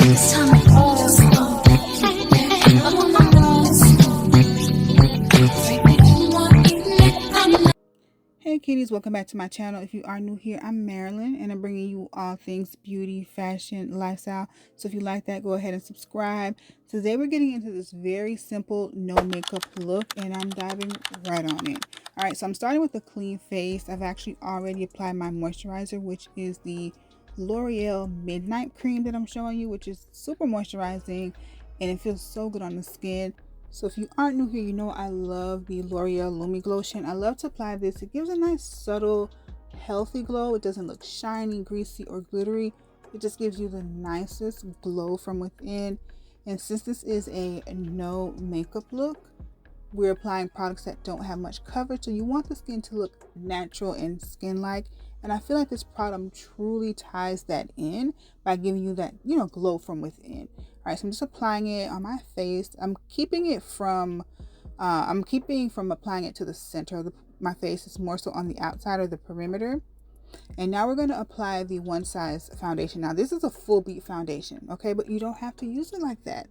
Hey kitties, welcome back to my channel. If you are new here, I'm Marilyn and I'm bringing you all things beauty, fashion, lifestyle. So if you like that, go ahead and subscribe. Today we're getting into this very simple no makeup look and I'm diving right on it. Alright, so I'm starting with a clean face. I've actually already applied my moisturizer, which is the L'Oreal Midnight Cream that I'm showing you, which is super moisturizing and it feels so good on the skin. So if you aren't new here, you know I love the L'Oreal Lumi Glotion. I love to apply this. It gives a nice subtle healthy glow. It doesn't look shiny, greasy, or glittery. It just gives you the nicest glow from within. And since this is a no makeup look, we're applying products that don't have much coverage, so you want the skin to look natural and skin-like. And I feel like this product truly ties that in by giving you that, glow from within. All right, so I'm just applying it on my face. I'm keeping from applying it to the center of my face. It's more so on the outside or the perimeter. And now we're going to apply the One Size foundation. Now this is a full beat foundation, okay, but you don't have to use it like that.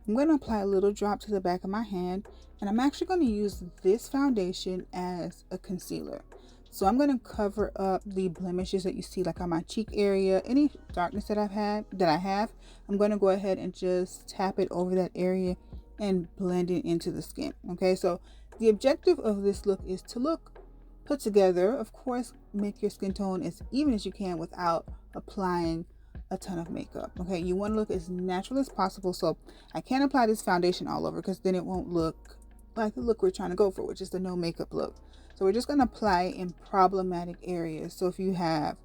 I'm going to apply a little drop to the back of my hand, and I'm actually going to use this foundation as a concealer. So I'm going to cover up the blemishes that you see, like on my cheek area, any darkness that I have. I'm going to go ahead and just tap it over that area and blend it into the skin. Okay, so the objective of this look is to look put together. Of course, make your skin tone as even as you can without applying a ton of makeup. Okay, you want to look as natural as possible. So I can't apply this foundation all over because then it won't look like the look we're trying to go for, which is the no makeup look. So we're just going to apply in problematic areas. So if you have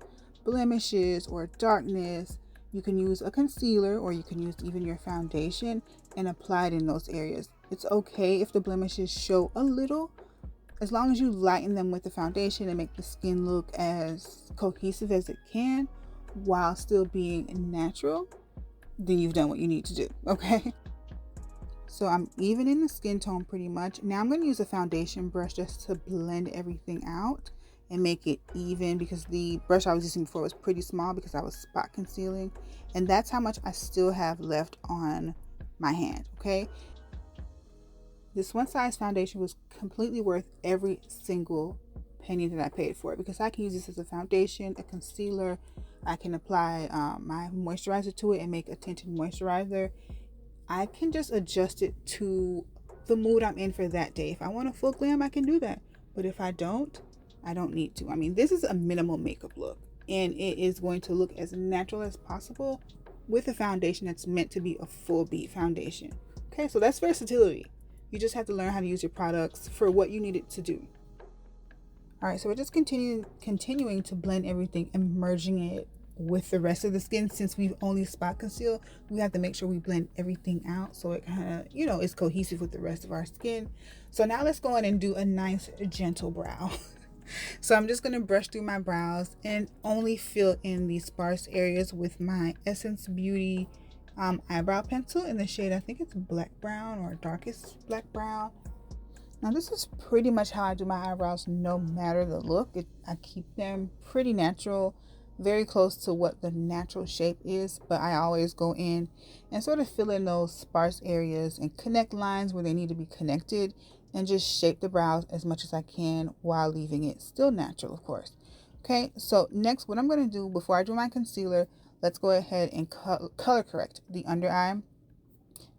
blemishes or darkness, you can use a concealer or you can use even your foundation and apply it in those areas. It's okay if the blemishes show a little, as long as you lighten them with the foundation and make the skin look as cohesive as it can while still being natural, then you've done what you need to do. Okay, so I'm even in the skin tone pretty much. Now I'm going to use a foundation brush just to blend everything out and make it even, because the brush I was using before was pretty small because I was spot concealing, and that's how much I still have left on my hand. Okay, this One Size foundation was completely worth every single penny that I paid for it, because I can use this as a foundation, a concealer. I can apply my moisturizer to it and make a tinted moisturizer. I can just adjust it to the mood I'm in for that day. If I want a full glam, I can do that. But if I don't need to. I mean, this is a minimal makeup look, and it is going to look as natural as possible with a foundation that's meant to be a full beat foundation. Okay, so that's versatility. You just have to learn how to use your products for what you need it to do. All right, so we're just continuing to blend everything and merging it with the rest of the skin. Since we've only spot concealed, we have to make sure we blend everything out so it kind of, is cohesive with the rest of our skin. So now let's go in and do a nice gentle brow. So I'm just going to brush through my brows and only fill in the sparse areas with my Essence Beauty eyebrow pencil in the shade, I think it's black brown or darkest black brown. Now this is pretty much how I do my eyebrows no matter the look. I keep them pretty natural, very close to what the natural shape is, but I always go in and sort of fill in those sparse areas and connect lines where they need to be connected, and just shape the brows as much as I can while leaving it still natural, of course. Okay, so next what I'm going to do before I do my concealer, let's go ahead and color correct the under eye,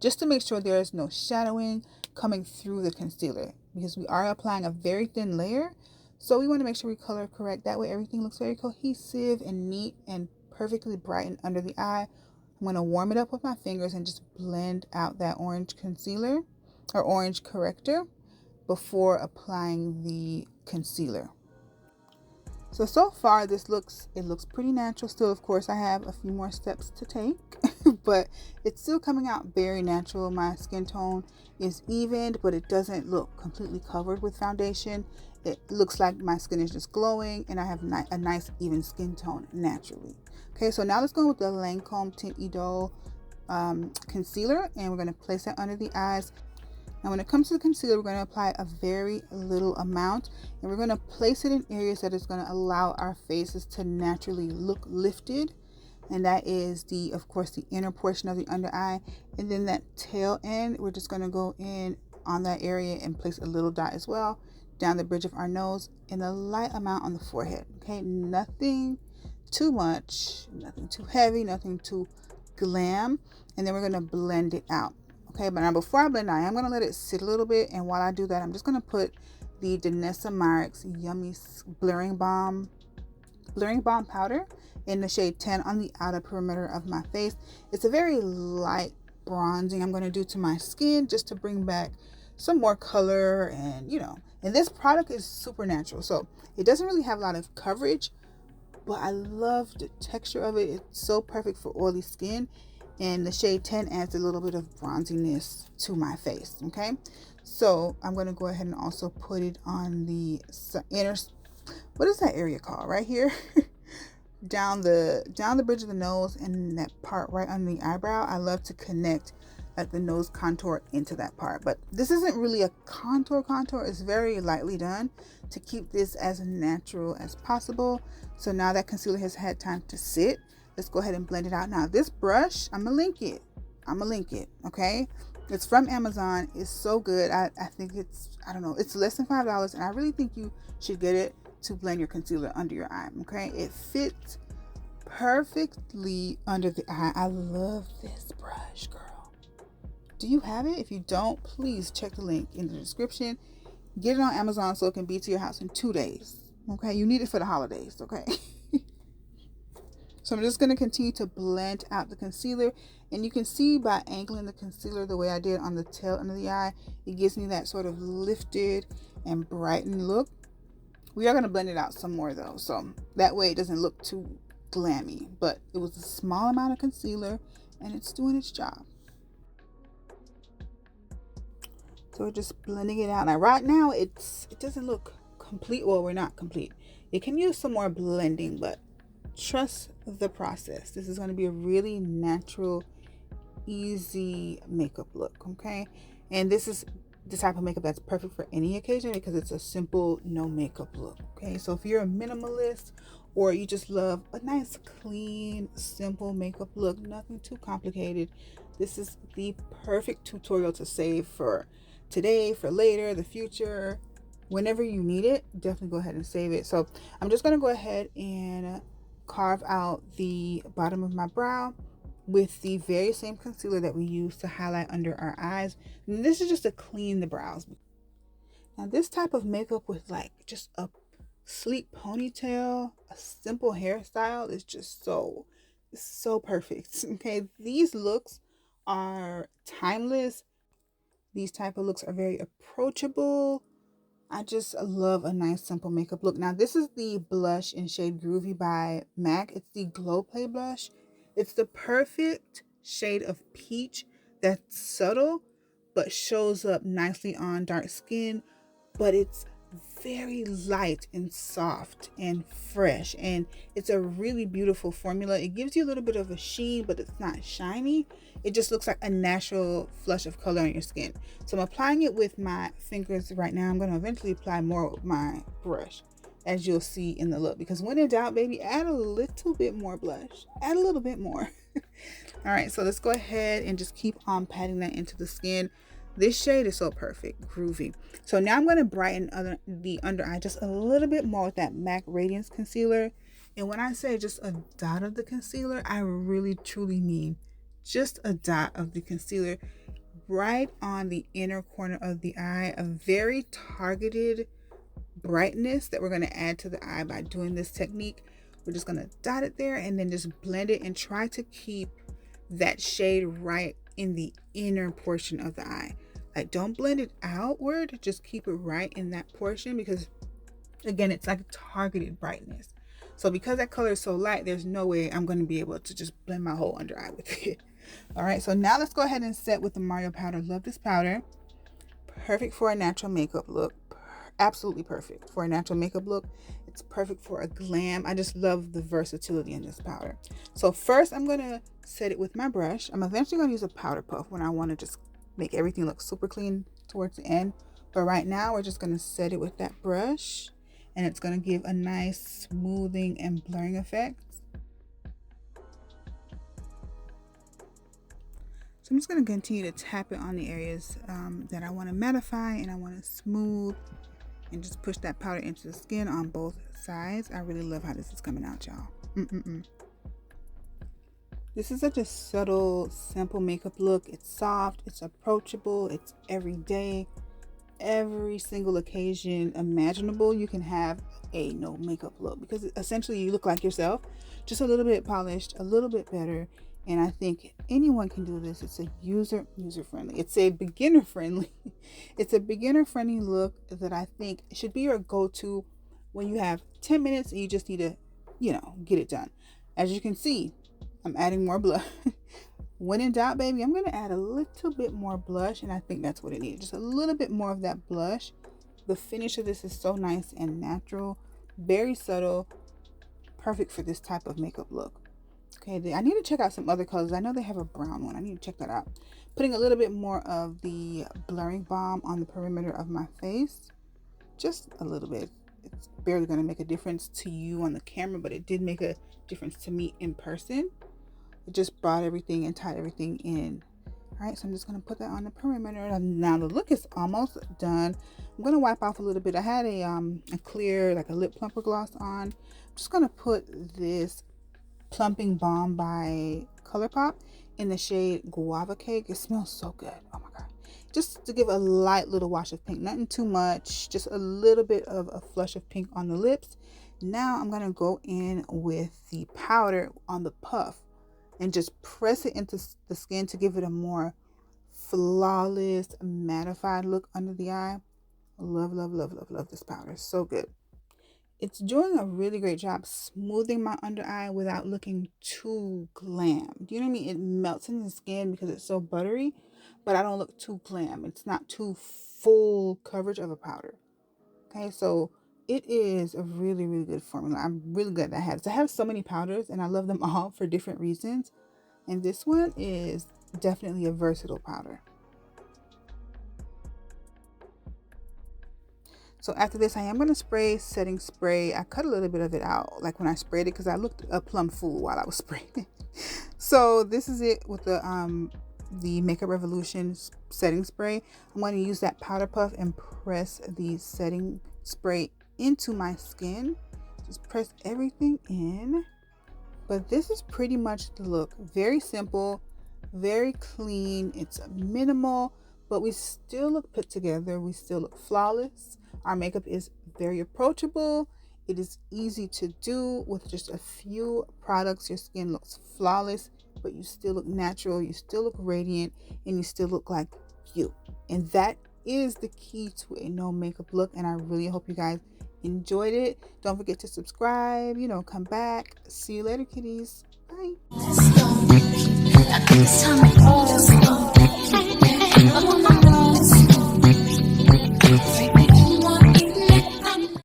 just to make sure there is no shadowing coming through the concealer, because we are applying a very thin layer. So we want to make sure we color correct. That way everything looks very cohesive and neat and perfectly brightened under the eye. I'm going to warm it up with my fingers and just blend out that orange concealer or orange corrector before applying the concealer. So far this looks pretty natural. Still, of course, I have a few more steps to take, but it's still coming out very natural. My skin tone is evened, but it doesn't look completely covered with foundation. It looks like my skin is just glowing, and I have a nice even skin tone naturally. Okay, so now let's go with the Lancome Tint Idole concealer, and we're going to place that under the eyes. Now when it comes to the concealer, we're going to apply a very little amount, and we're going to place it in areas that is going to allow our faces to naturally look lifted And that is of course, the inner portion of the under eye. And then that tail end, we're just going to go in on that area and place a little dot as well down the bridge of our nose and a light amount on the forehead. Okay, nothing too much, nothing too heavy, nothing too glam. And then we're going to blend it out. Okay, but now before I blend, I am going to let it sit a little bit. And while I do that, I'm just going to put the Danessa Myricks Yummy Blurring Balm powder in the shade 10 on the outer perimeter of my face. It's a very light bronzing I'm going to do to my skin just to bring back some more color. And and this product is super natural, so it doesn't really have a lot of coverage, but I love the texture of it. It's so perfect for oily skin, and the shade 10 adds a little bit of bronziness to my face. Okay, so I'm going to go ahead and also put it on the inner, what is that area called, right here? down the bridge of the nose and that part right under the eyebrow. I love to connect like the nose contour into that part, but this isn't really a contour. It's very lightly done to keep this as natural as possible. So now that concealer has had time to sit, let's go ahead and blend it out. Now this brush, I'm gonna link it. Okay, it's from Amazon. It's so good. I think it's, I don't know, it's less than $5, and I really think you should get it to blend your concealer under your eye. Okay, it fits perfectly under the eye. I love this brush, girl. Do you have it? If you don't, please check the link in the description. Get it on Amazon so it can be to your house in 2 days. Okay, you need it for the holidays. Okay. So I'm just going to continue to blend out the concealer, and you can see by angling the concealer the way I did on the tail end of the eye, it gives me that sort of lifted and brightened look. We are going to blend it out some more though, so that way it doesn't look too glammy, but it was a small amount of concealer and it's doing its job. So we're just blending it out. Now right now it doesn't look complete. Well, we're not complete. It can use some more blending, but trust the process. This is going to be a really natural, easy makeup look. Okay, and this is the type of makeup that's perfect for any occasion because it's a simple no makeup look. Okay, so if you're a minimalist or you just love a nice clean simple makeup look, nothing too complicated, this is the perfect tutorial to save for today, for later, the future, whenever you need it. Definitely go ahead and save it. So I'm just going to go ahead and carve out the bottom of my brow with the very same concealer that we use to highlight under our eyes. And this is just to clean the brows. Now this type of makeup with like just a sleek ponytail, a simple hairstyle is just so perfect. Okay, these looks are timeless. These type of looks are very approachable. I just love a nice simple makeup look. Now this is the blush in shade Groovy by MAC. It's the Glow Play blush. It's the perfect shade of peach that's subtle but shows up nicely on dark skin, but it's very light and soft and fresh, and it's a really beautiful formula. It gives you a little bit of a sheen, but it's not shiny. It just looks like a natural flush of color on your skin. So I'm applying it with my fingers right now. I'm going to eventually apply more with my brush, as you'll see in the look, because when in doubt, baby, add a little bit more blush, add a little bit more. All right, so let's go ahead and just keep on patting that into the skin. This shade is so perfect, Groovy. So now I'm going to brighten the under eye just a little bit more with that MAC Radiance concealer. And when I say just a dot of the concealer, I really truly mean just a dot of the concealer right on the inner corner of the eye. A very targeted brightness that we're going to add to the eye by doing this technique. We're just going to dot it there and then just blend it and try to keep that shade right in the inner portion of the eye. Like, don't blend it outward, just keep it right in that portion, because again, it's like targeted brightness. So because that color is so light, there's no way I'm going to be able to just blend my whole under eye with it. All right, so now let's go ahead and set with the Mario powder. Love this powder. Perfect for a natural makeup look. Absolutely perfect for a natural makeup look. It's perfect for a glam. I just love the versatility in this powder. So first I'm going to set it with my brush. I'm eventually going to use a powder puff when I want to just make everything look super clean towards the end. But right now we're just going to set it with that brush, and it's going to give a nice smoothing and blurring effect. So I'm just going to continue to tap it on the areas that I want to mattify and I want to smooth, and just push that powder into the skin on both sides. I really love how this is coming out, y'all. This is such a subtle, simple makeup look. It's soft, it's approachable, it's everyday. Every single occasion imaginable, you can have a no makeup look, because essentially you look like yourself, just a little bit polished, a little bit better. And I think anyone can do this. It's a user friendly. It's a beginner friendly. It's a beginner friendly look that I think should be your go-to when you have 10 minutes and you just need to, get it done. As you can see, I'm adding more blush. When in doubt, baby, I'm going to add a little bit more blush, and I think that's what it needs. Just a little bit more of that blush. The finish of this is so nice and natural, very subtle, perfect for this type of makeup look. Okay, I need to check out some other colors. I know they have a brown one. I need to check that out. Putting a little bit more of the blurring balm on the perimeter of my face. Just a little bit. It's barely going to make a difference to you on the camera, but it did make a difference to me in person. It just brought everything and tied everything in. All right, so I'm just going to put that on the perimeter. Now the look is almost done. I'm going to wipe off a little bit. I had a clear, like a lip plumper gloss on. I'm just going to put this Plumping Balm by ColourPop in the shade Guava Cake. It smells so good. Oh my god. Just to give a light little wash of pink, nothing too much, just a little bit of a flush of pink on the lips. Now I'm going to go in with the powder on the puff and just press it into the skin to give it a more flawless, mattified look under the eye. Love, love, love, love, love this powder. So good. It's doing a really great job smoothing my under eye without looking too glam. Do you know what I mean? It melts in the skin because it's so buttery, but I don't look too glam. It's not too full coverage of a powder. Okay, so it is a really, really good formula. I'm really glad that I have it. I have so many powders and I love them all for different reasons. And this one is definitely a versatile powder. So after this, I am going to spray setting spray. I cut a little bit of it out, like when I sprayed it, because I looked a plum fool while I was spraying it. So this is it with the Makeup Revolution setting spray. I'm going to use that powder puff and press the setting spray into my skin. Just press everything in. But this is pretty much the look. Very simple, very clean. It's minimal, but we still look put together. We still look flawless. Our makeup is very approachable. It is easy to do with just a few products. Your skin looks flawless, but you still look natural. You still look radiant, and you still look like you. And that is the key to a no makeup look. And I really hope you guys enjoyed it. Don't forget to subscribe, come back. See you later, kitties. Bye.